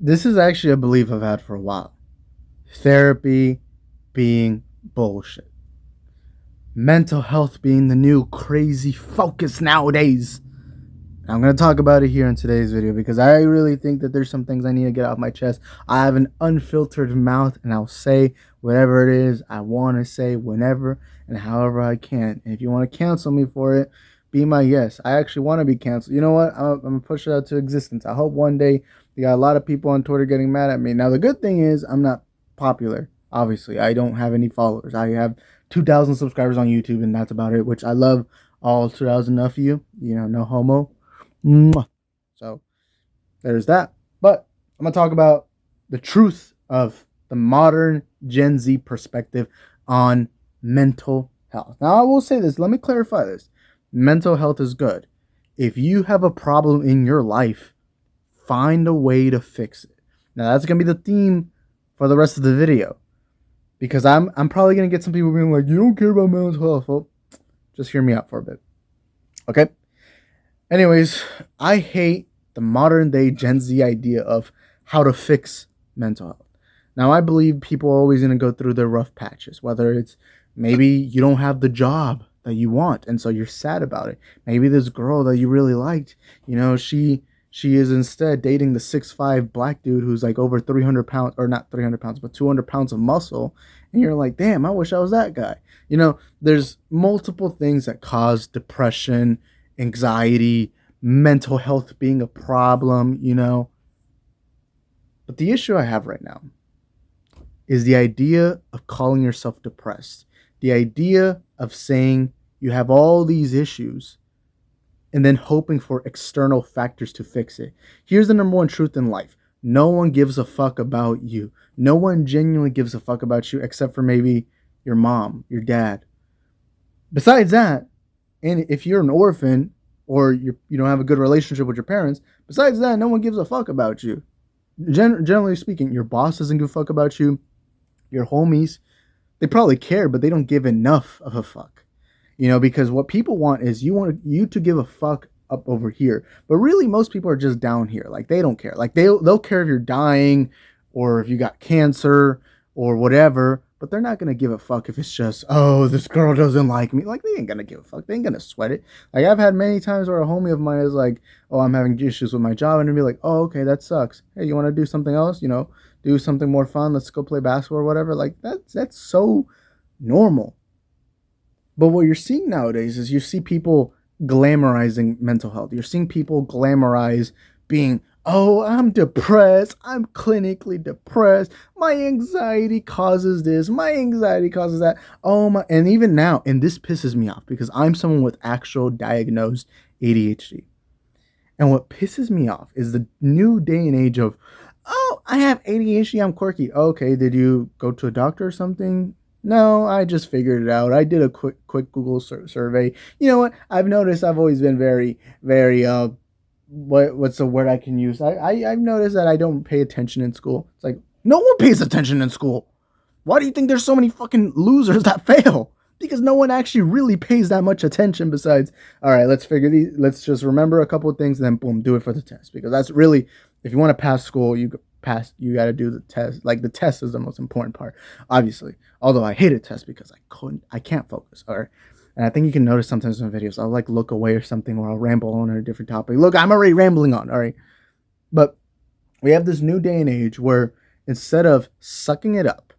This is actually a belief I've had for a while. Therapy being bullshit. Mental health being the new crazy focus nowadays. I'm going to talk about it here in today's video because I really think that there's some things I need to get off my chest. I have an unfiltered mouth and I'll say whatever it is I want to say whenever and however I can. And if you want to cancel me for it, be my guest. I actually want to be canceled. You know what? I'm going to push it out to existence. I hope one day you got a lot of people on Twitter getting mad at me. Now, the good thing is I'm not popular. Obviously, I don't have any followers. I have 2,000 subscribers on YouTube and that's about it, which I love all 2,000 of you. You know, no homo. Mwah. So there's that. But I'm going to talk about the truth of the modern Gen Z perspective on mental health. Now, I will say this. Let me clarify this. Mental health is good. If you have a problem in your life, find a way to fix it. Now, that's going to be the theme for the rest of the video. Because I'm probably going to get some people being like, you don't care about mental health. Well, just hear me out for a bit. Okay? Anyways, I hate the modern day Gen Z idea of how to fix mental health. Now, I believe people are always going to go through their rough patches, whether it's maybe you don't have the job that you want, and so you're sad about it. Maybe this girl that you really liked, you know, she is instead dating the 6'5" black dude who's like over 300 pounds, or not 300 pounds, but 200 pounds of muscle. And you're like, damn, I wish I was that guy. You know, there's multiple things that cause depression, anxiety, mental health being a problem, you know. But the issue I have right now is the idea of calling yourself depressed. The idea of saying you have all these issues and then hoping for external factors to fix it. Here's the number one truth in life. No one gives a fuck about you. No one genuinely gives a fuck about you except for maybe your mom, your dad. Besides that, and if you're an orphan or you don't have a good relationship with your parents, besides that, no one gives a fuck about you. Generally speaking, your boss doesn't give a fuck about you. Your homies, they probably care, but they don't give enough of a fuck. You know, because what people want is you to give a fuck up over here. But really, most people are just down here. Like, they don't care. Like, they'll care if you're dying or if you got cancer or whatever. But they're not going to give a fuck if it's just, oh, this girl doesn't like me. Like, they ain't going to give a fuck. They ain't going to sweat it. Like, I've had many times where a homie of mine is like, oh, I'm having issues with my job. And they'll be like, oh, okay, that sucks. Hey, you want to do something else? You know, do something more fun. Let's go play basketball or whatever. Like, that's so normal. But what you're seeing nowadays is you see people glamorizing mental health. You're seeing people glamorize being, oh, I'm depressed. I'm clinically depressed. My anxiety causes this. My anxiety causes that. Oh my, and even now, and this pisses me off because I'm someone with actual diagnosed ADHD. And what pisses me off is the new day and age of, oh, I have ADHD. I'm quirky. Okay, did you go to a doctor or something? No, I just figured it out. I did a quick Google survey. You know what? I've noticed I've always been very, very, what's the word I can use? I've noticed that I don't pay attention in school. It's like, no one pays attention in school. Why do you think there's so many fucking losers that fail? Because no one actually really pays that much attention besides, all right, let's just remember a couple of things and then boom, do it for the test. Because that's really, if you want to pass school, you got to do the test. Like, the test is the most important part, obviously. Although I hate a test because I can't focus. All right. And I think you can notice sometimes in videos, I'll like look away or something, or I'll ramble on a different topic. Look, I'm already rambling on. All right. But we have this new day and age where instead of sucking it up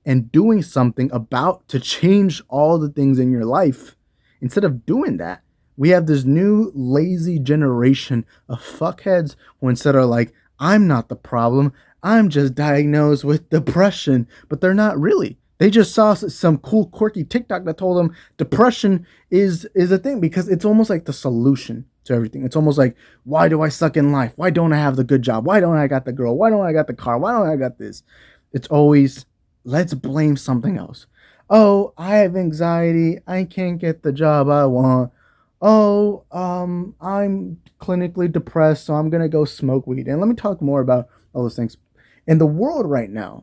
and doing something about to change all the things in your life, instead of doing that, we have this new lazy generation of fuckheads who instead are like, I'm not the problem. I'm just diagnosed with depression. But they're not really. They just saw some cool, quirky TikTok that told them depression is a thing because it's almost like the solution to everything. It's almost like, why do I suck in life? Why don't I have the good job? Why don't I got the girl? Why don't I got the car? Why don't I got this? It's always, let's blame something else. Oh, I have anxiety. I can't get the job I want. Oh, I'm clinically depressed, so I'm going to go smoke weed. And let me talk more about all those things. In the world right now,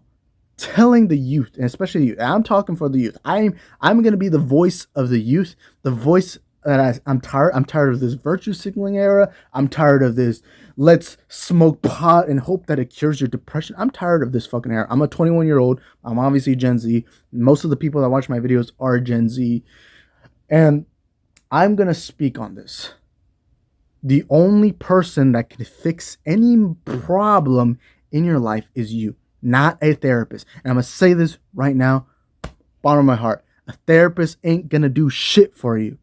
telling the youth, and especially youth, I'm talking for the youth. I'm going to be the voice of the youth, the voice I'm tired. I'm tired of this virtue signaling era. I'm tired of this. Let's smoke pot and hope that it cures your depression. I'm tired of this fucking era. I'm a 21-year-old. I'm obviously Gen Z. Most of the people that watch my videos are Gen Z, and I'm gonna speak on this. The only person that can fix any problem in your life is you, not a therapist. And I'm gonna say this right now, bottom of my heart. A therapist ain't gonna do shit for you.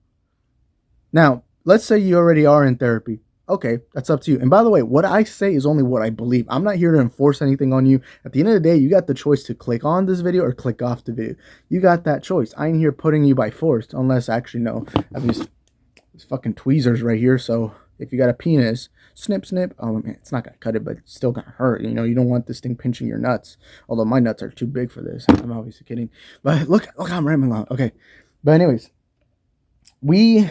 Now, let's say you already are in therapy. Okay, that's up to you. And by the way, what I say is only what I believe. I'm not here to enforce anything on you. At the end of the day, you got the choice to click on this video or click off the video. You got that choice. I ain't here putting you by force, unless actually no. I have these fucking tweezers right here, so if you got a penis, snip, snip. Oh man, it's not gonna cut it, but it's still gonna hurt. You know, you don't want this thing pinching your nuts. Although my nuts are too big for this. I'm obviously kidding. But look, I'm rambling on. Okay, but anyways, we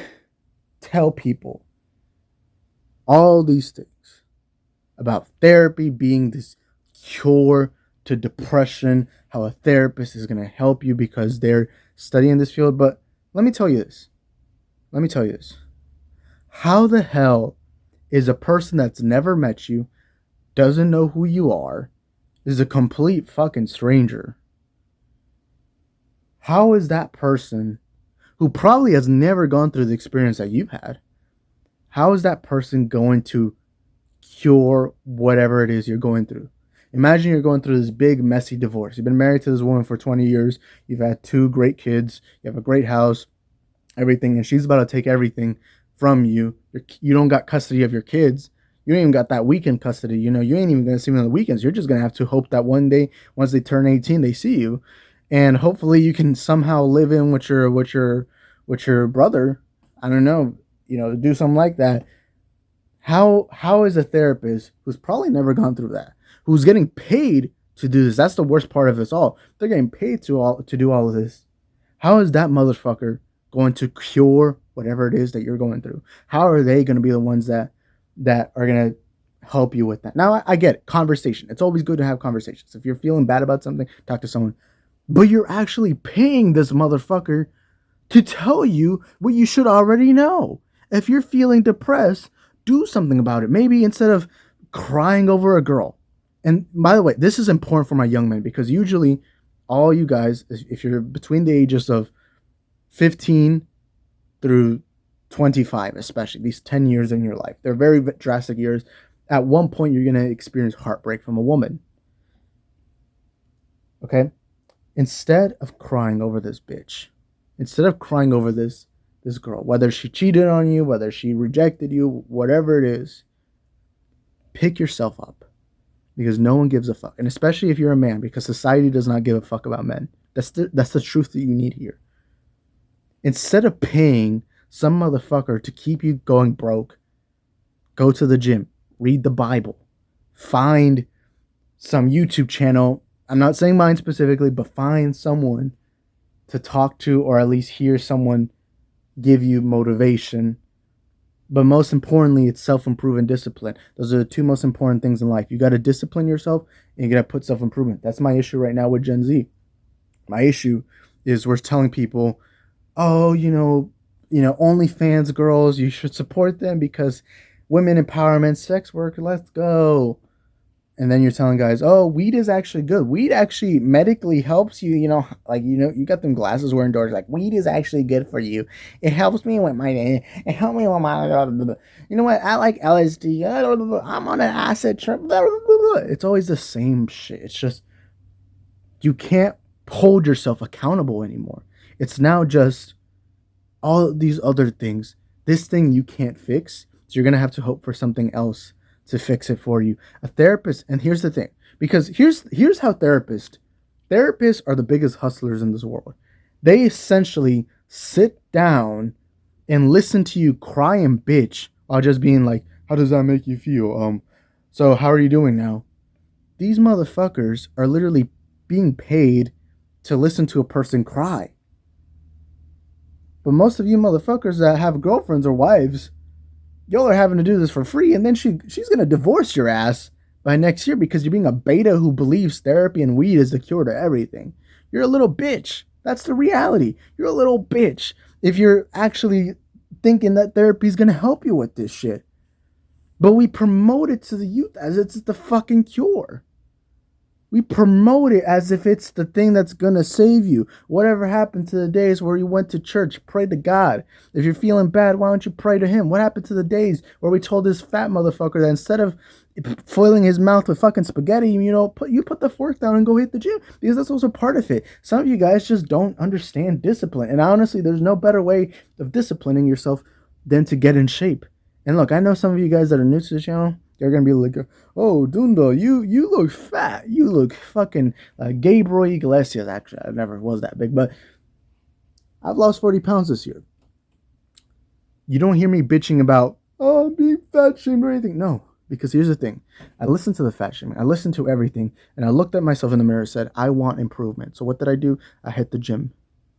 tell people all these things about therapy being this cure to depression. How a therapist is gonna help you because they're studying this field. But let me tell you this. How the hell is a person that's never met you, doesn't know who you are, is a complete fucking stranger? How is that person, who probably has never gone through the experience that you've had, how is that person going to cure whatever it is you're going through? Imagine you're going through this big, messy divorce. You've been married to this woman for 20 years. You've had 2 great kids. You have a great house, everything, and she's about to take everything from you. You don't got custody of your kids. You ain't even got that weekend custody. You know, you ain't even going to see them on the weekends. You're just going to have to hope that one day, once they turn 18, they see you. And hopefully you can somehow live in with your brother. I don't know, do something like that. How is a therapist who's probably never gone through that, who's getting paid to do this? That's the worst part of this all. They're getting paid to do all of this. How is that motherfucker going to cure whatever it is that you're going through? How are they going to be the ones that are going to help you with that? Now, I get it. Conversation. It's always good to have conversations. If you're feeling bad about something, talk to someone. But you're actually paying this motherfucker to tell you what you should already know. If you're feeling depressed, do something about it. Maybe instead of crying over a girl. And by the way, this is important for my young men, because usually all you guys, if you're between the ages of 15 through 25, especially these 10 years in your life, they're very drastic years. At one point, you're going to experience heartbreak from a woman. Okay? Instead of crying over this bitch, instead of crying over this girl, whether she cheated on you, whether she rejected you, whatever it is, pick yourself up, because no one gives a fuck. And especially if you're a man, because society does not give a fuck about men. That's the truth that you need here. Instead of paying some motherfucker to keep you going broke, go to the gym, read the Bible, find some YouTube channel. I'm not saying mine specifically, but find someone to talk to, or at least hear someone give you motivation. But most importantly, it's self-improvement and discipline. Those are the 2 most important things in life. You got to discipline yourself, and you got to put self-improvement. That's my issue right now with Gen Z. My issue is we're telling people, oh, OnlyFans girls, you should support them because women empowerment, sex work, let's go. And then you're telling guys, oh, weed is actually good. Weed actually medically helps you, you got them glasses wearing doors, like, weed is actually good for you. It helps me with it helped me with my, you know what, I like LSD, I'm on an acid trip, It's always the same shit. It's just, you can't hold yourself accountable anymore. It's now just all these other things. This thing you can't fix, so you're going to have to hope for something else to fix it for you. A therapist, and here's the thing, because here's how therapists are the biggest hustlers in this world. They essentially sit down and listen to you cry and bitch while just being like, how does that make you feel? So how are you doing now? These motherfuckers are literally being paid to listen to a person cry. But most of you motherfuckers that have girlfriends or wives, y'all are having to do this for free, and then she's going to divorce your ass by next year because you're being a beta who believes therapy and weed is the cure to everything. You're a little bitch. That's the reality. You're a little bitch if you're actually thinking that therapy is going to help you with this shit. But we promote it to the youth as it's the fucking cure. We promote it as if it's the thing that's going to save you. Whatever happened to the days where you went to church, pray to God? If you're feeling bad, why don't you pray to him? What happened to the days where we told this fat motherfucker that instead of filling his mouth with fucking spaghetti, put the fork down and go hit the gym? Because that's also part of it. Some of you guys just don't understand discipline. And honestly, there's no better way of disciplining yourself than to get in shape. And look, I know some of you guys that are new to the channel, they're going to be like, oh, Dundo, you look fat. You look fucking Gabriel Iglesias. Actually, I never was that big, but I've lost 40 pounds this year. You don't hear me bitching about, oh, I'm being fat shamed or anything. No, because here's the thing. I listened to the fat shaming. I listened to everything, and I looked at myself in the mirror and said, I want improvement. So what did I do? I hit the gym.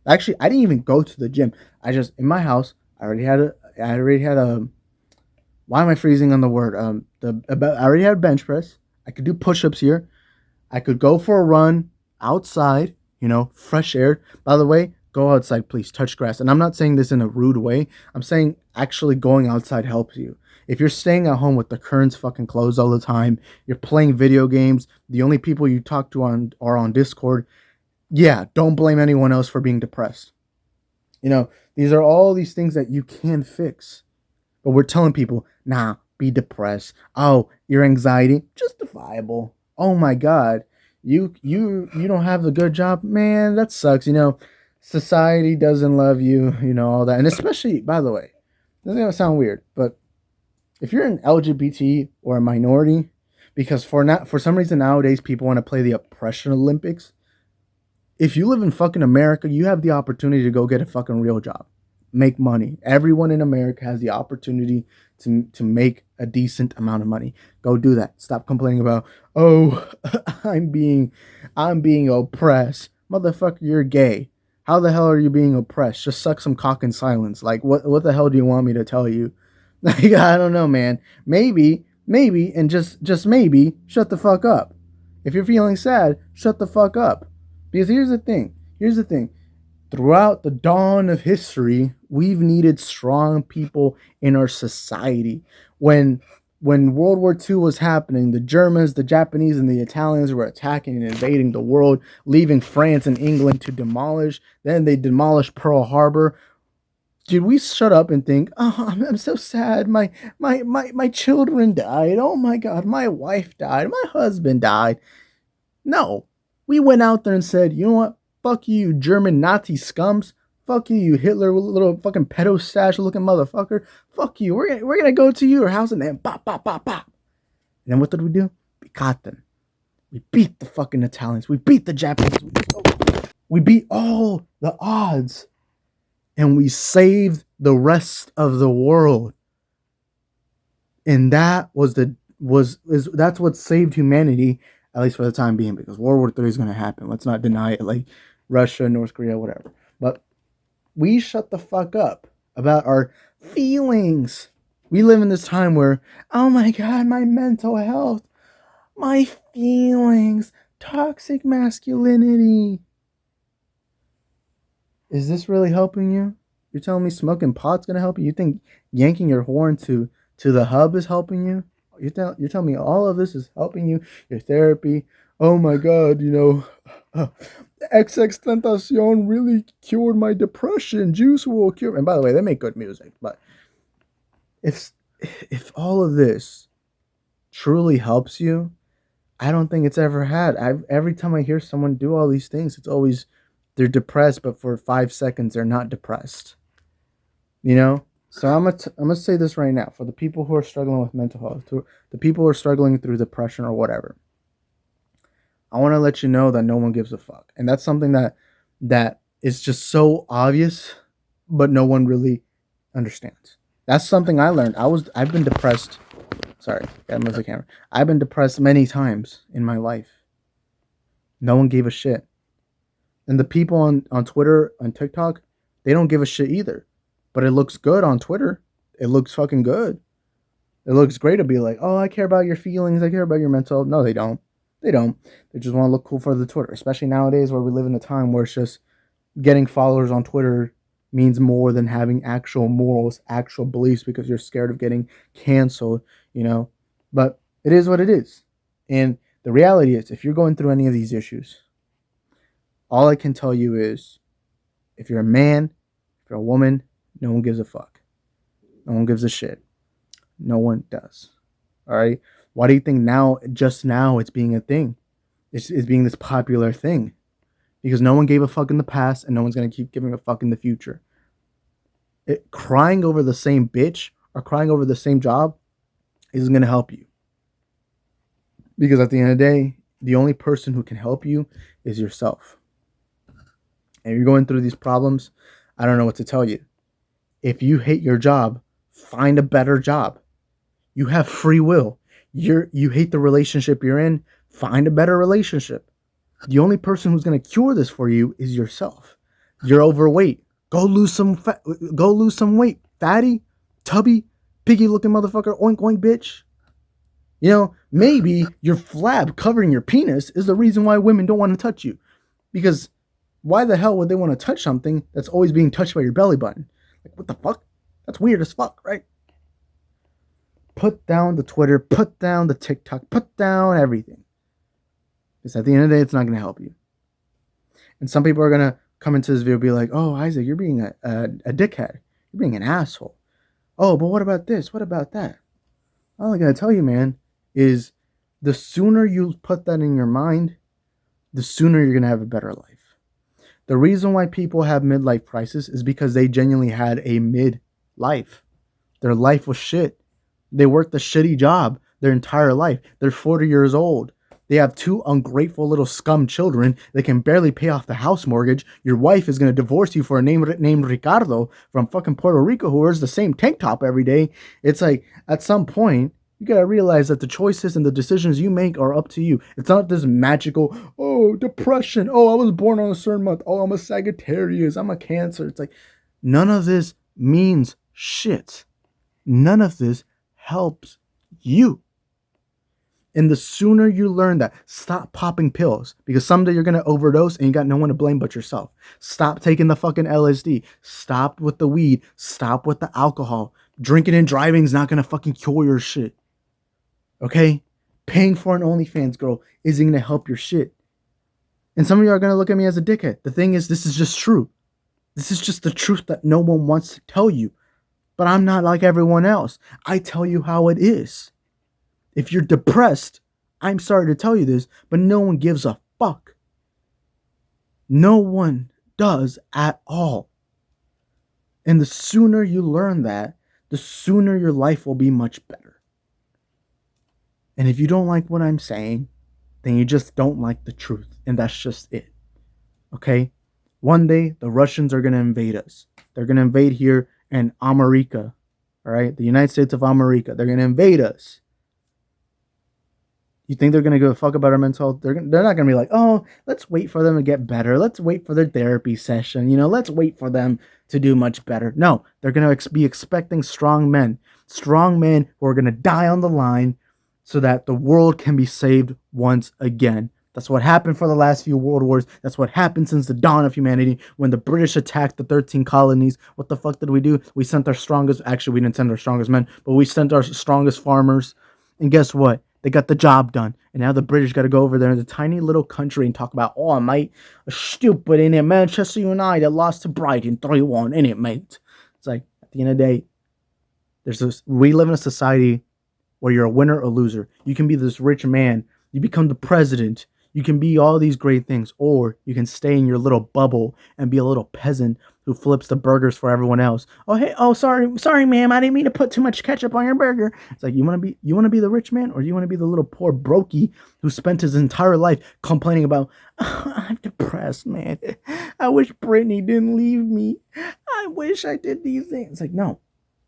Actually, I didn't even go to the gym. I just, in my house, I already had a why am I freezing on the word? I already had a bench press. I could do push-ups here. I could go for a run outside, fresh air. By the way, go outside, please. Touch grass. And I'm not saying this in a rude way. I'm saying actually going outside helps you. If you're staying at home with the curtains fucking closed all the time, you're playing video games, the only people you talk to are on Discord, yeah, don't blame anyone else for being depressed. These are all these things that you can fix. But we're telling people, nah, be depressed. Oh, your anxiety, justifiable. Oh my God, you don't have a good job, man. That sucks. Society doesn't love you. All that, and especially, by the way, this is gonna sound weird, but if you're an LGBT or a minority, because for some reason nowadays people want to play the oppression Olympics. If you live in fucking America, you have the opportunity to go get a fucking real job. Make money. Everyone in America has the opportunity to make a decent amount of money. Go do that. Stop complaining about, oh, I'm being oppressed. Motherfucker, you're gay. How the hell are you being oppressed? Just suck some cock in silence. Like, what the hell do you want me to tell you? Like, I don't know, man. Maybe, and just maybe, shut the fuck up. If you're feeling sad, shut the fuck up. Because here's the thing. Throughout the dawn of history, we've needed strong people in our society. When World War II was happening, the Germans, the Japanese, and the Italians were attacking and invading the world, leaving France and England to demolish. Then they demolished Pearl Harbor. Did we shut up and think, oh, I'm so sad, my children died, oh my God, my wife died, my husband died? No. We went out there and said, you know what? Fuck you, German Nazi scums. Fuck you, you Hitler little fucking pedo stash looking motherfucker. Fuck you. We're gonna go to your house and then pop. And then what did we do? We caught them. We beat the fucking Italians. We beat the Japanese. We beat all the odds. And we saved the rest of the world. And that's what saved humanity, at least for the time being, because World War III is going to happen. Let's not deny it, like Russia, North Korea, whatever. But we shut the fuck up about our feelings. We live in this time where, oh my God, my mental health, my feelings, toxic masculinity. Is this really helping you? You're telling me smoking pot's going to help you? You think yanking your horn to the hub is helping you? You're telling me all of this is helping you, your therapy. Oh my God, XX Tentacion really cured my depression. Juice will cure. And by the way, they make good music. But if all of this truly helps you, I don't think it's ever had. Every time I hear someone do all these things, it's always they're depressed, but for 5 seconds they're not depressed. So I'm gonna say this right now for the people who are struggling with mental health, to the people who are struggling through depression or whatever. I want to let you know that no one gives a fuck, and that's something that is just so obvious, but no one really understands. That's something I learned. I've been depressed. Sorry, gotta move the camera. I've been depressed many times in my life. No one gave a shit, and the people on Twitter, on TikTok, they don't give a shit either. But it looks good on Twitter. It looks fucking good. It looks great to be like, oh, I care about your feelings. I care about your mental health. No, they don't. They just want to look cool for the Twitter. Especially nowadays where we live in a time where it's just getting followers on Twitter means more than having actual morals, actual beliefs, because you're scared of getting canceled, you know. But it is what it is. And the reality is, if you're going through any of these issues, all I can tell you is, if you're a man, if you're a woman, no one gives a fuck. No one gives a shit. No one does. All right. Why do you think now, just now, it's being a thing? It's being this popular thing. Because no one gave a fuck in the past, and no one's going to keep giving a fuck in the future. Crying over the same bitch or crying over the same job isn't going to help you. Because at the end of the day, the only person who can help you is yourself. And if you're going through these problems, I don't know what to tell you. If you hate your job, find a better job. You have free will. You hate the relationship you're in, find a better relationship. The only person who's going to cure this for you is yourself. You're overweight. Go lose some weight. Fatty, tubby, piggy looking motherfucker, oink oink bitch. You know, maybe your flab covering your penis is the reason why women don't want to touch you. Because why the hell would they want to touch something that's always being touched by your belly button? Like, what the fuck? That's weird as fuck, right? Put down the Twitter, put down the TikTok, put down everything. Because at the end of the day, it's not going to help you. And some people are going to come into this video and be like, oh, Isaac, you're being a dickhead. You're being an asshole. Oh, but what about this? What about that? All I got to tell you, man, is the sooner you put that in your mind, the sooner you're going to have a better life. The reason why people have midlife crisis is because they genuinely had a mid-life. Their life was shit. They worked a shitty job their entire life. They're 40 years old. They have 2 ungrateful little scum children. They can barely pay off the house mortgage. Your wife is going to divorce you for a name named Ricardo from fucking Puerto Rico who wears the same tank top every day. It's like, at some point, you got to realize that the choices and the decisions you make are up to you. It's not this magical, oh, depression. Oh, I was born on a certain month. Oh, I'm a Sagittarius. I'm a Cancer. It's like, none of this means shit. None of this helps you. And the sooner you learn that, stop popping pills, because someday you're going to overdose and you got no one to blame but yourself. Stop taking the fucking LSD. Stop with the weed. Stop with the alcohol. Drinking and driving is not going to fucking cure your shit. Okay? Paying for an OnlyFans girl isn't going to help your shit. And some of you are going to look at me as a dickhead. The thing is, this is just true. This is just the truth that no one wants to tell you. But I'm not like everyone else. I tell you how it is. If you're depressed, I'm sorry to tell you this, but no one gives a fuck. No one does at all. And the sooner you learn that, the sooner your life will be much better. And if you don't like what I'm saying, then you just don't like the truth. And that's just it. Okay? One day, the Russians are going to invade us. They're going to invade here in America. All right? The United States of America. They're going to invade us. You think they're going to give a fuck about our mental health? They're not going to be like, oh, let's wait for them to get better. Let's wait for their therapy session. You know, let's wait for them to do much better. No, they're going to be expecting strong men who are going to die on the line so that the world can be saved once again. That's what happened for the last few world wars. That's what happened since the dawn of humanity. When the British attacked the 13 colonies, what the fuck did we do? We sent our strongest, actually we didn't send our strongest men, but we sent our strongest farmers. And guess what? They got the job done. And now the British got to go over there in the tiny little country and talk about, oh, mate, stupid, innit? Manchester United lost to Brighton 3-1, innit, mate? It's like, at the end of the day, we live in a society where you're a winner or loser. You can be this rich man. You become the president. You can be all these great things. Or you can stay in your little bubble and be a little peasant who flips the burgers for everyone else. Oh, hey, oh, sorry, ma'am. I didn't mean to put too much ketchup on your burger. It's like, you want to be the rich man, or you want to be the little poor brokey who spent his entire life complaining about, oh, I'm depressed, man. I wish Brittany didn't leave me. I wish I did these things. It's like, no.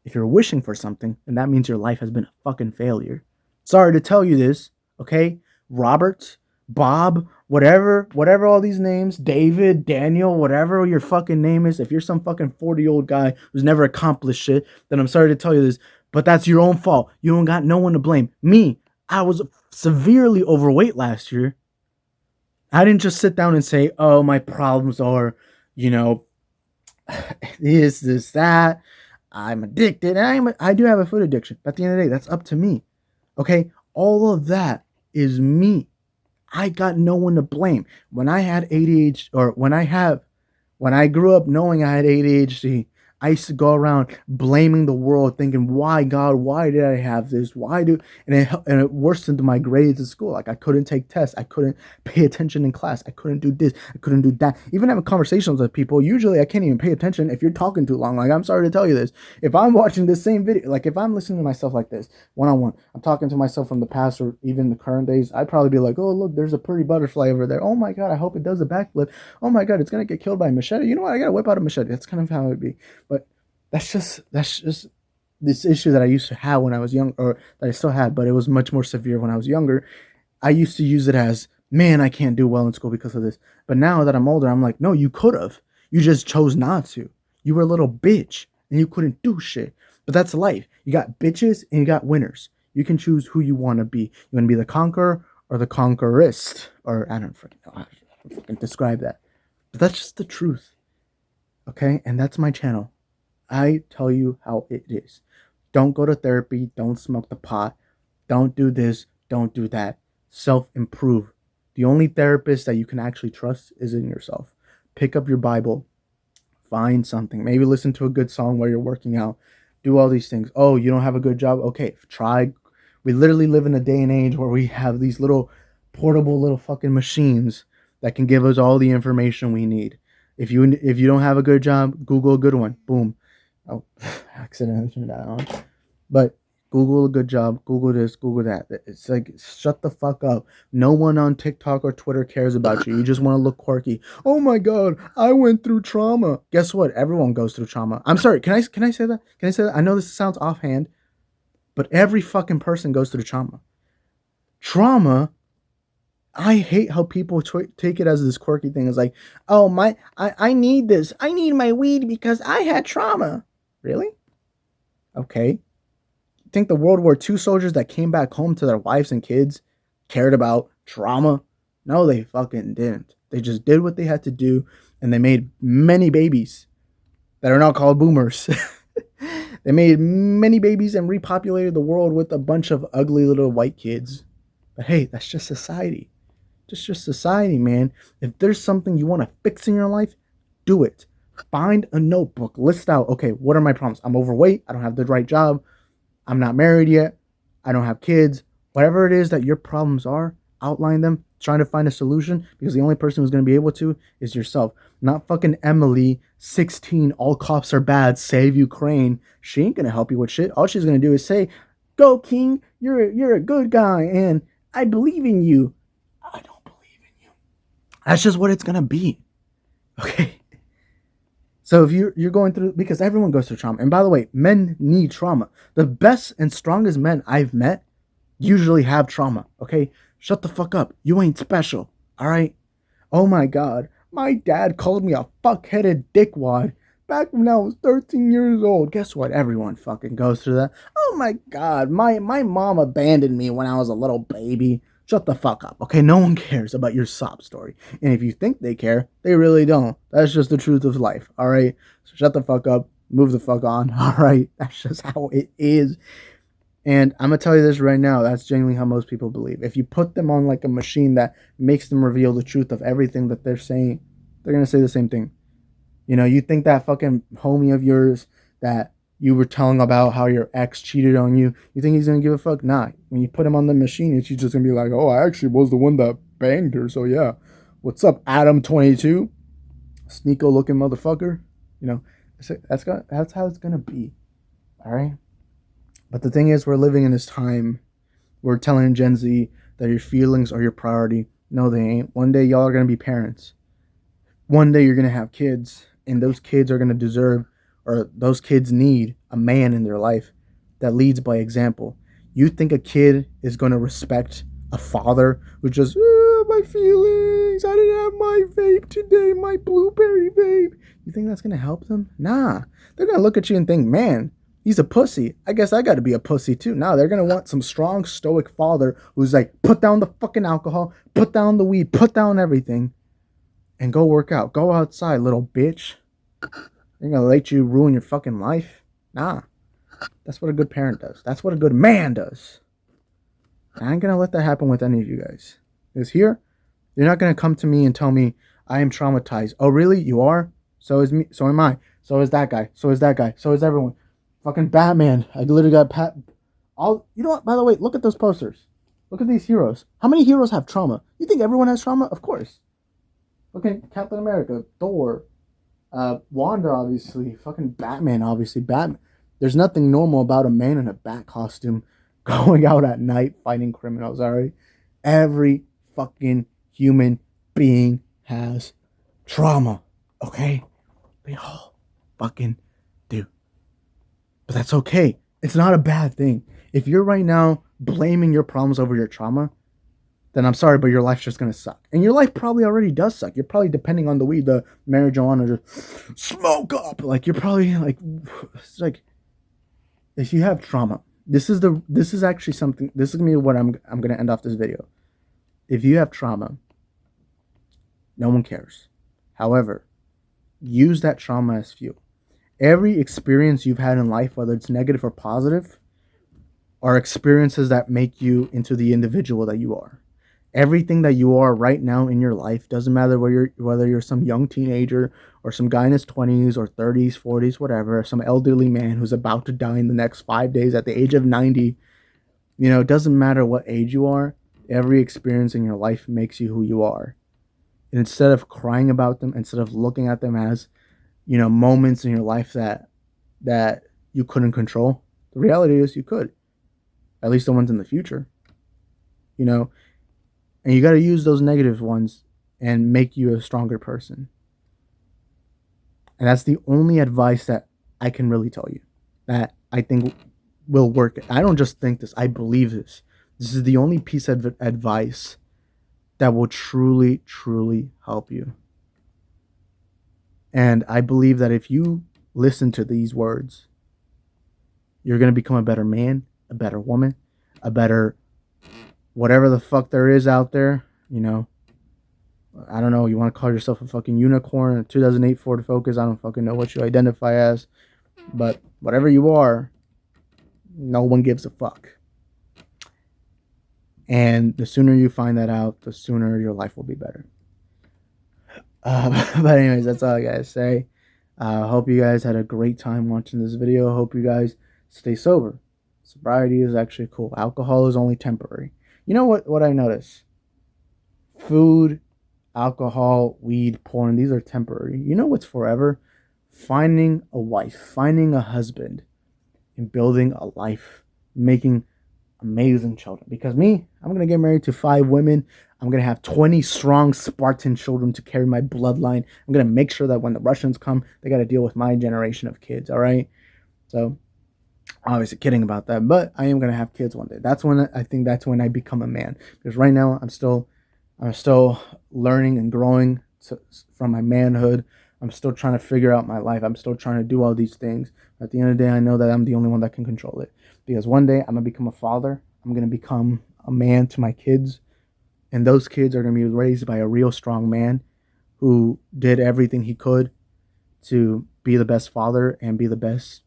If you're wishing for something, then that means your life has been a fucking failure. Sorry to tell you this, okay? Robert, Bob, whatever all these names, David, Daniel, whatever your fucking name is, if you're some fucking 40-year-old guy who's never accomplished shit, then I'm sorry to tell you this, but that's your own fault. You don't got no one to blame. Me, I was severely overweight last year. I didn't just sit down and say, oh, my problems are, you know, this, that. I'm addicted. And I do have a food addiction. But at the end of the day, that's up to me. Okay? All of that is me. I got no one to blame. When I had ADHD, or when I grew up knowing I had ADHD, I used to go around blaming the world, thinking, "Why God? Why did I have this? Why do?" And it worsened my grades at school. Like I couldn't take tests, I couldn't pay attention in class, I couldn't do this, I couldn't do that. Even having conversations with people, usually I can't even pay attention if you're talking too long. Like I'm sorry to tell you this. If I'm watching this same video, like if I'm listening to myself like this, one on one, I'm talking to myself from the past or even the current days, I'd probably be like, "Oh look, there's a pretty butterfly over there. Oh my God, I hope it does a backflip. Oh my God, it's gonna get killed by a machete. You know what? I gotta whip out a machete." That's kind of how it'd be. But that's just this issue that I used to have when I was young, or that I still had, but it was much more severe when I was younger. I used to use it as, man, I can't do well in school because of this. But now that I'm older, I'm like, no, you could have. You just chose not to. You were a little bitch and you couldn't do shit. But that's life. You got bitches and you got winners. You can choose who you want to be. You want to be the conqueror or the conquerist, or I don't freaking know how to fucking describe that. But that's just the truth. Okay? And that's my channel. I tell you how it is. Don't go to therapy. Don't smoke the pot. Don't do this. Don't do that. Self improve. The only therapist that you can actually trust is in yourself. Pick up your Bible. Find something. Maybe listen to a good song while you're working out. Do all these things. Oh, you don't have a good job? Okay, try. We literally live in a day and age where we have these little portable little fucking machines that can give us all the information we need. If you don't have a good job, Google a good one. Boom. Oh, accidentally turned that on. But Google a good job. Google this. Google that. It's like, shut the fuck up. No one on TikTok or Twitter cares about you. You just want to look quirky. Oh my God, I went through trauma. Guess what? Everyone goes through trauma. I'm sorry. Can I say that? Can I say that? I know this sounds offhand, but every fucking person goes through trauma. Trauma. I hate how people take it as this quirky thing. It's like, oh I need this. I need my weed because I had trauma. Really? Okay. Think the World War II soldiers that came back home to their wives and kids cared about trauma? No, they fucking didn't. They just did what they had to do, and they made many babies that are now called boomers. They made many babies and repopulated the world with a bunch of ugly little white kids. But hey, that's just society. Just society, man. If there's something you want to fix in your life, do it. Find a notebook, list out, okay, what are my problems? I'm overweight, I don't have the right job, I'm not married yet, I don't have kids. Whatever it is that your problems are, outline them, trying to find a solution, because the only person who's going to be able to is yourself. Not fucking Emily, 16, all cops are bad, save Ukraine. She ain't going to help you with shit. All she's going to do is say, go King, you're a good guy, and I believe in you. I don't believe in you. That's just what it's going to be. Okay? So if you're going through, because everyone goes through trauma. And by the way, men need trauma. The best and strongest men I've met usually have trauma. Okay? Shut the fuck up. You ain't special. All right? Oh my God. My dad called me a fuck-headed dickwad back when I was 13 years old. Guess what? Everyone fucking goes through that. Oh my God. My mom abandoned me when I was a little baby. Shut the fuck up, okay? No one cares about your sob story. And if you think they care, they really don't. That's just the truth of life, all right? So shut the fuck up, move the fuck on, all right? That's just how it is. And I'm going to tell you this right now. That's genuinely how most people believe. If you put them on like a machine that makes them reveal the truth of everything that they're saying, they're going to say the same thing. You know, you think that fucking homie of yours that you were telling about how your ex cheated on you, you think he's gonna give a fuck? Nah. When you put him on the machine, she's just gonna be like, oh, I actually was the one that banged her, so yeah. What's up, Adam22? Sneako looking motherfucker. You know, that's how it's gonna be. Alright? But the thing is, we're living in this time. We're telling Gen Z that your feelings are your priority. No, they ain't. One day y'all are gonna be parents. One day you're gonna have kids, and those kids are gonna deserve, or those kids need, a man in their life that leads by example. You think a kid is going to respect a father who just, my feelings, I didn't have my vape today, my blueberry vape. You think that's going to help them? Nah. They're going to look at you and think, man, he's a pussy. I guess I got to be a pussy too. Now they're going to want some strong, stoic father who's like, put down the fucking alcohol, put down the weed, put down everything, and go work out. Go outside, little bitch. They're gonna let you ruin your fucking life. Nah. That's what a good parent does. That's what a good man does. I ain't gonna let that happen with any of you guys. Because here, you're not gonna come to me and tell me I am traumatized. Oh, really? You are? So is me. So am I. So is that guy. So is that guy. So is everyone. Fucking Batman. I literally got all. You know what? By the way, look at those posters. Look at these heroes. How many heroes have trauma? You think everyone has trauma? Of course. Look at Captain America, Thor, Wanda, obviously. Fucking Batman, obviously. Batman. There's nothing normal about a man in a bat costume going out at night fighting criminals, alright? Every fucking human being has trauma, okay? They all fucking do. But that's okay. It's not a bad thing. If you're right now blaming your problems over your trauma, then I'm sorry, but your life's just gonna suck. And your life probably already does suck. You're probably depending on the weed, the marijuana, just smoke up. Like, you're probably like, it's like, if you have trauma, this is actually something. This is gonna be what I'm gonna end off this video. If you have trauma, no one cares. However, use that trauma as fuel. Every experience you've had in life, whether it's negative or positive, are experiences that make you into the individual that you are. Everything that you are right now in your life, doesn't matter whether you're some young teenager or some guy in his 20s or 30s, 40s, whatever, some elderly man who's about to die in the next 5 days at the age of 90. It doesn't matter what age you are. Every experience in your life makes you who you are. And instead of crying about them, instead of looking at them as, moments in your life that you couldn't control, the reality is you could. At least the ones in the future. And you got to use those negative ones and make you a stronger person. And that's the only advice that I can really tell you that I think will work. I don't just think this, I believe this. This is the only piece of advice that will truly, truly help you. And I believe that if you listen to these words, you're going to become a better man, a better woman, a better whatever the fuck there is out there. I don't know, you want to call yourself a fucking unicorn, a 2008 Ford Focus, I don't fucking know what you identify as, but whatever you are, no one gives a fuck. And the sooner you find that out, the sooner your life will be better. But anyways, that's all I gotta say. Hope you guys had a great time watching this video. Hope you guys stay sober. Sobriety is actually cool. Alcohol is only temporary. You know what I notice? Food, alcohol, weed, porn, these are temporary. You know what's forever? Finding a wife, finding a husband, and building a life, making amazing children. Because me, I'm going to get married to 5 women. I'm going to have 20 strong Spartan children to carry my bloodline. I'm going to make sure that when the Russians come, they got to deal with my generation of kids, all right? So, obviously kidding about that, but I am going to have kids one day. That's when I become a man. Because right now, I'm still learning and growing from my manhood. I'm still trying to figure out my life. I'm still trying to do all these things. At the end of the day, I know that I'm the only one that can control it. Because one day, I'm going to become a father. I'm going to become a man to my kids. And those kids are going to be raised by a real strong man who did everything he could to be the best father and be the best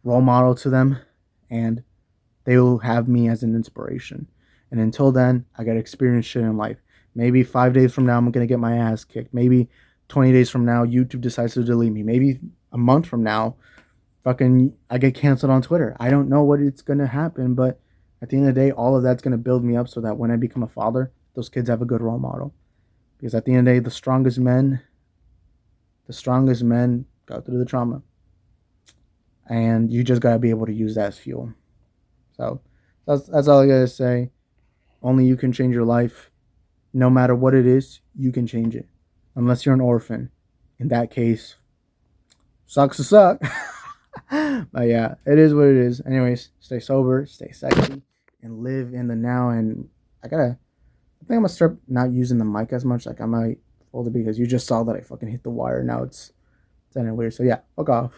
role model to them. And they will have me as an inspiration. And until then, I got to experience shit in life. Maybe 5 days from now, I'm going to get my ass kicked. Maybe 20 days from now, YouTube decides to delete me. Maybe a month from now, I get canceled on Twitter. I don't know what it's going to happen, but at the end of the day, all of that's going to build me up so that when I become a father, those kids have a good role model. Because at the end of the day, the strongest men go through the trauma. And you just got to be able to use that as fuel. So that's all I got to say. Only you can change your life. No matter what it is, you can change it. Unless you're an orphan. In that case, sucks to suck. But yeah, it is what it is. Anyways, stay sober, stay sexy, and live in the now. And I think I'm gonna start not using the mic as much. Like, I might fold it because you just saw that I fucking hit the wire. Now it's ending weird. So yeah, fuck off.